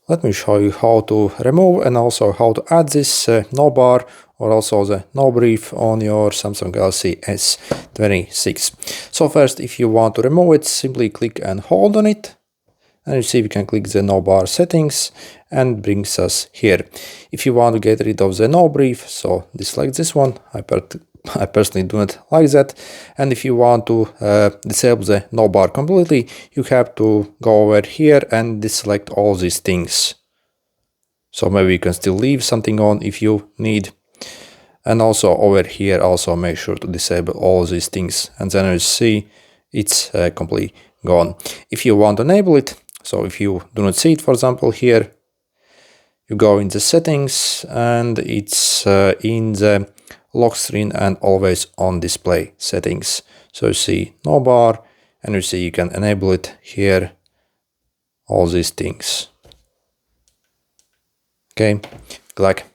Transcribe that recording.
Let me show you how to remove and also how to add this no bar or also the no brief on your Samsung Galaxy S26. So first, if you want to remove it, simply click and hold on it. And you see we can click the no bar settings and brings us here. If you want to get rid of the no brief, so deselect this one. I personally do not like that. And if you want to disable the no bar completely, you have to go over here and deselect all these things. So maybe you can still leave something on if you need. And also over here, also make sure to disable all these things. And then you see it's completely gone. If you want to enable it, so if you do not see it, for example, here, you go in the settings and it's in the lock screen and always on display settings. So you see no bar and you see you can enable it here, all these things. Okay, good luck.